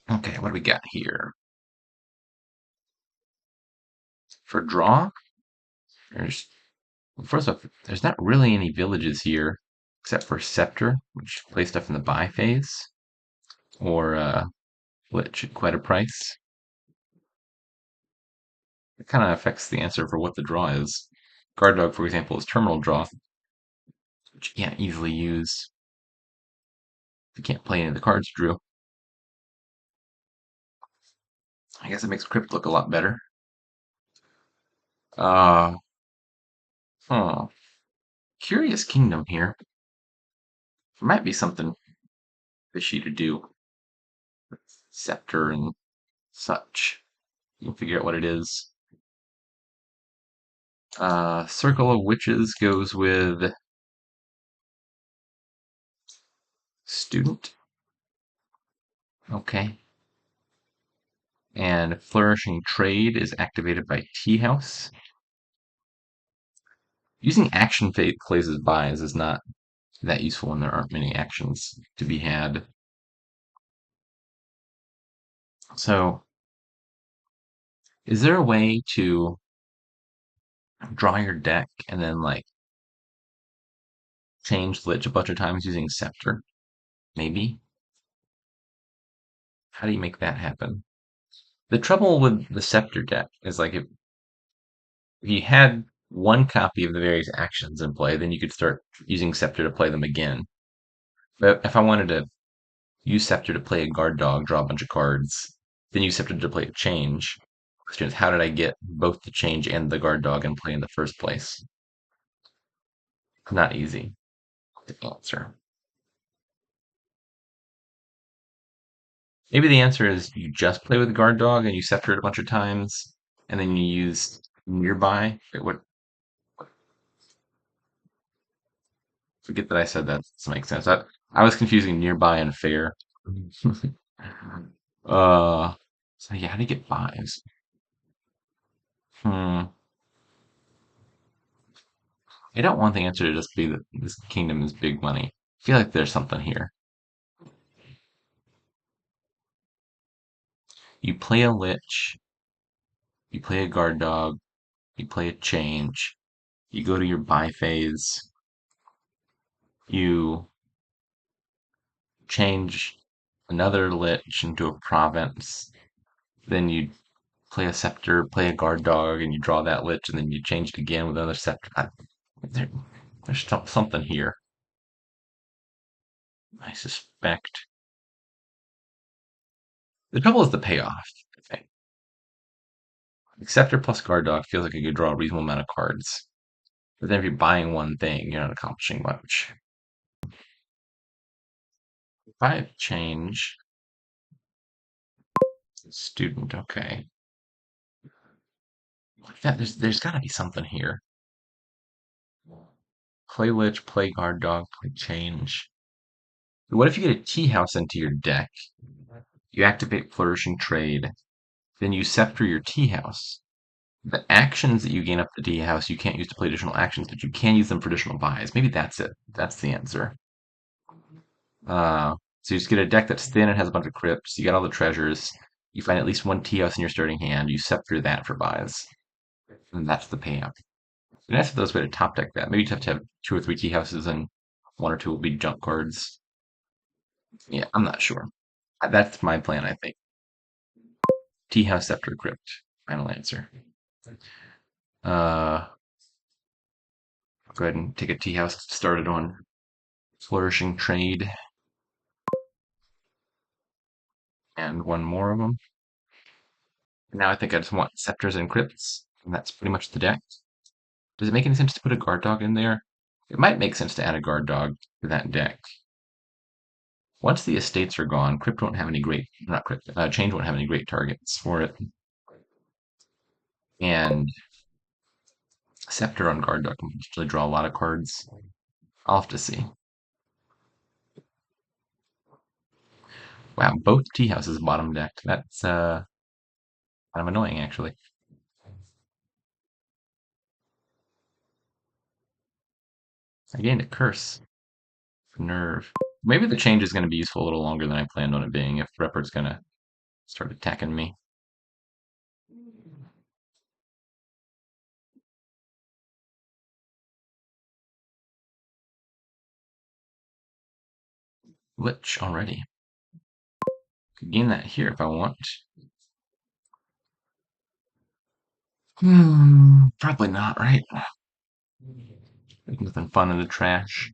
Okay, what do we got here? For draw, there's first off, there's not really any villages here except for Scepter, which plays stuff in the buy phase, or Lich at quite a price. It kind of affects the answer for what the draw is. Guard Dog, for example, is terminal draw, which you can't easily use. You can't play any of the cards you drew. I guess it makes Crypt look a lot better. Uh, huh. Curious Kingdom here. There might be something fishy to do with Scepter and such. You can figure out what it is. Circle of Witches goes with Student. Okay. And Flourishing Trade is activated by Tea House. Using action plays as buys is not that useful when there aren't many actions to be had. So, is there a way to draw your deck and then like change Lich a bunch of times using Scepter? Maybe. How do you make that happen? The trouble with the Scepter deck is like if you had one copy of the various actions in play, then you could start using Scepter to play them again. But if I wanted to use Scepter to play a guard dog, draw a bunch of cards, then use Scepter to play a change. Question is, how did I get both the change and the guard dog in play in the first place? Not easy to answer. Maybe the answer is you just play with guard dog and you Scepter it a bunch of times, and then you use nearby. It would forget that I said that. This makes sense. I was confusing nearby and fair. uh, so yeah, how do you get fives? Hmm. I don't want the answer to just be that this kingdom is big money. I feel like there's something here. You play a lich, you play a guard dog, you play a change, you go to your buy phase, you change another lich into a province, then you play a scepter, play a guard dog, and you draw that lich, and then you change it again with another scepter. There, there's something here. I suspect. The trouble is the payoff. I think. Scepter plus guard dog feels like you could draw a reasonable amount of cards. But then if you're buying one thing, you're not accomplishing much. If I change student, okay. Yeah, there's got to be something here. Play lich, play guard dog, play change. What if you get a tea house into your deck? You activate flourishing trade, then you scepter your tea house. The actions that you gain up the tea house, you can't use to play additional actions, but you can use them for additional buys. Maybe that's it. That's the answer. So you just get a deck that's thin and has a bunch of crypts. You got all the treasures. You find at least one tea house in your starting hand. You scepter that for buys, and that's the payout. And that's the best way to top deck that. Maybe you have to have two or three tea houses, and one or two will be junk cards. Yeah, I'm not sure. That's my plan, I think. Tea house scepter crypt. Final answer. Go ahead and take a tea house started on flourishing trade, and one more of them. Now I think I just want scepters and crypts, and that's pretty much the deck. Does it make any sense to put a guard dog in there? It might make sense to add a guard dog to that deck. Once the estates are gone, Crypt won't have any great, not Crypt, Change won't have any great targets for it. And Scepter on guard dog can potentially draw a lot of cards. I'll have to see. Wow, both tea houses bottom decked. That's kind of annoying, actually. I gained a curse. Nerve. Maybe the change is going to be useful a little longer than I planned on it being if Breppert's going to start attacking me. Lich already. Could gain that here if I want. Probably not, right? There's nothing fun in the trash.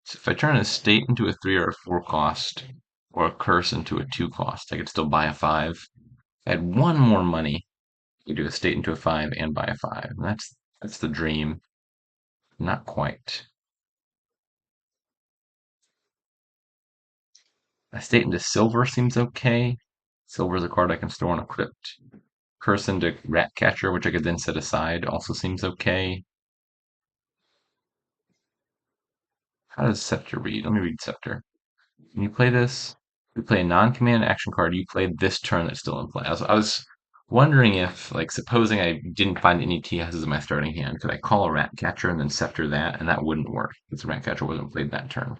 So if I turn a state into a 3 or a 4 cost, or a curse into a 2 cost, I could still buy a 5. If I had one more money, I could do a state into a 5 and buy a 5. And that's the dream. Not quite. A state into silver seems okay. Silver is a card I can store on a crypt. Curse into Ratcatcher, which I could then set aside, also seems okay. How does Scepter read? Let me read Scepter. When you play this, you play a non-command action card you played this turn that's still in play. I was wondering if, like, supposing I didn't find any TSs in my starting hand, could I call a Ratcatcher and then Scepter that? And that wouldn't work because the Ratcatcher wasn't played that turn.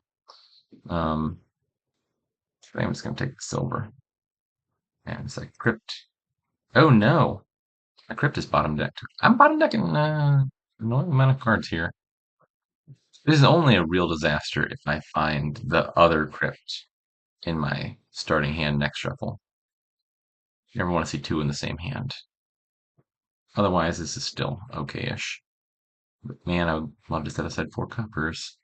I think I'm just going to take the silver. And it's like Crypt. Oh no! My Crypt is bottom decked. I'm bottom decking annoying amount of cards here. This is only a real disaster if I find the other Crypt in my starting hand next shuffle. You never want to see two in the same hand. Otherwise, this is still okay-ish. But man, I would love to set aside 4 coppers.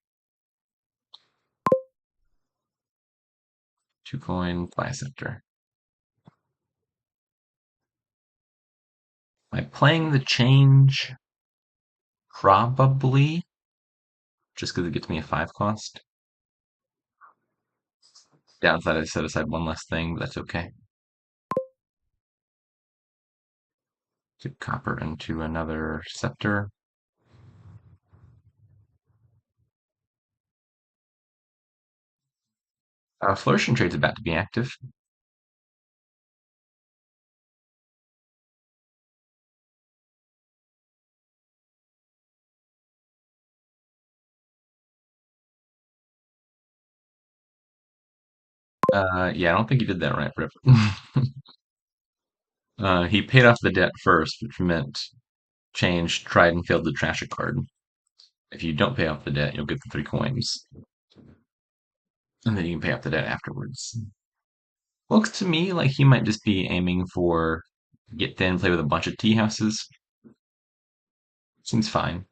2 coin, fly scepter. Am I playing the change? Probably. Just because it gets me a 5 cost. Downside, I set aside one less thing, but that's okay. Get copper into another scepter. Flourish and Trade's about to be active. Yeah, I don't think he did that right, Rip. He paid off the debt first, which meant change tried and failed to trash a card. If you don't pay off the debt, you'll get the 3 coins. And then you can pay off the debt afterwards. Looks to me like he might just be aiming for get thin, play with a bunch of tea houses. Seems fine.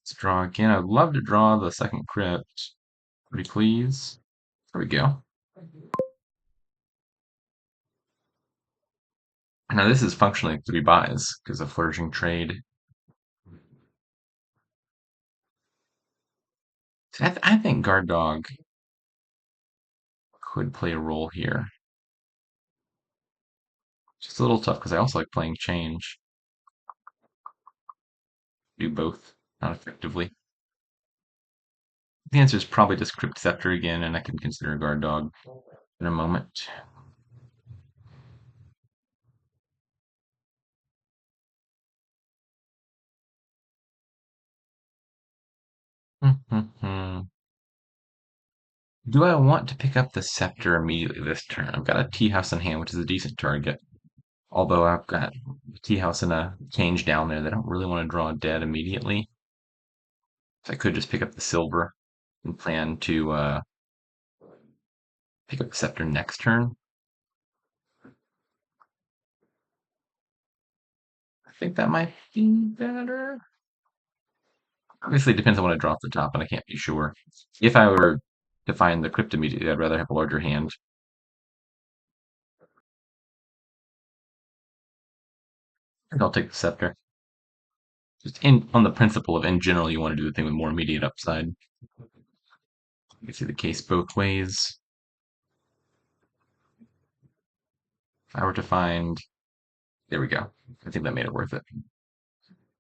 Let's draw again. I'd love to draw the second crypt. Pretty please. There we go. Now this is functionally 3 buys because of flourishing trade. So I think Guard Dog could play a role here. Just a little tough because I also like playing change. Do both, not effectively. The answer is probably just Crypt Scepter again, and I can consider a Guard Dog in a moment. Do I want to pick up the Scepter immediately this turn? I've got a Tea House in hand, which is a decent target. Although I've got a Tea House and a change down there that I don't really want to draw dead immediately. So I could just pick up the silver and plan to pick up the Scepter next turn. I think that might be better. Obviously, it depends on what I draw off the top, and I can't be sure. If I were to find the crypt immediately, I'd rather have a larger hand. And I'll take the scepter. Just on the principle of, in general, you want to do the thing with more immediate upside. You can see the case both ways. If I were to find, there we go. I think that made it worth it.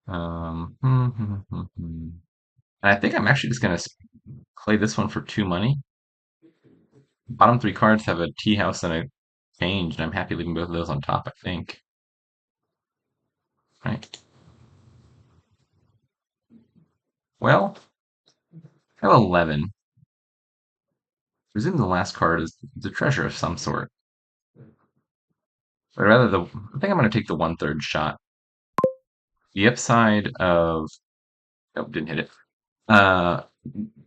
And I think I'm actually just gonna play this one for 2 money. Bottom 3 cards have a tea house and a change, and I'm happy leaving both of those on top, I think. Right. Well, I have 11. Presume the last card is the treasure of some sort. But rather I think I'm going to take the 1/3 shot. The upside of, oh, didn't hit it. Uh,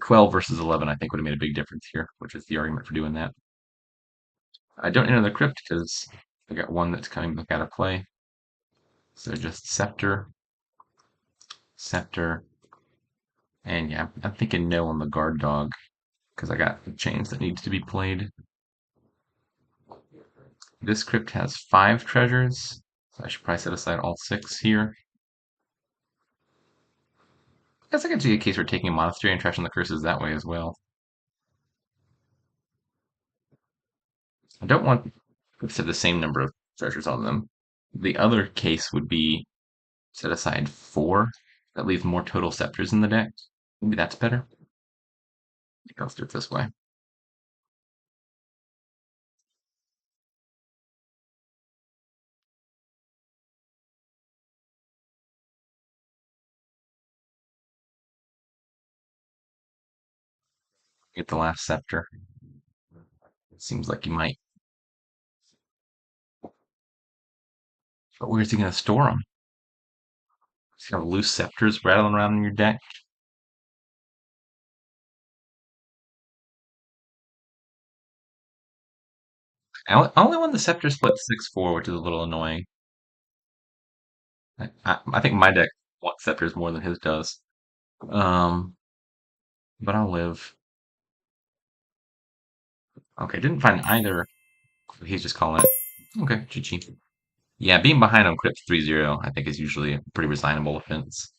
12 versus 11, I think would have made a big difference here, which is the argument for doing that. I don't enter the crypt because I got one that's coming back out of play. So just scepter, scepter, and yeah, I'm thinking no on the guard dog because I got chains that needs to be played. This crypt has 5 treasures, so I should probably set aside all 6 here. I guess I could see a case for taking a monastery and trashing the curses that way as well. I don't want crypts to have the same number of treasures on them. The other case would be set aside 4. That leaves more total scepters in the deck. Maybe that's better. I think I'll do it this way. Get the last scepter. It seems like you might. But where's he going to store them? He's going to have loose scepters rattling around in your deck. I only won the scepter split 6-4, which is a little annoying. I think my deck wants scepters more than his does. Um, but I'll live. Okay, didn't find either. He's just calling it. Okay, GG. Yeah, being behind on crypt 3-0, I think is usually a pretty resignable offense.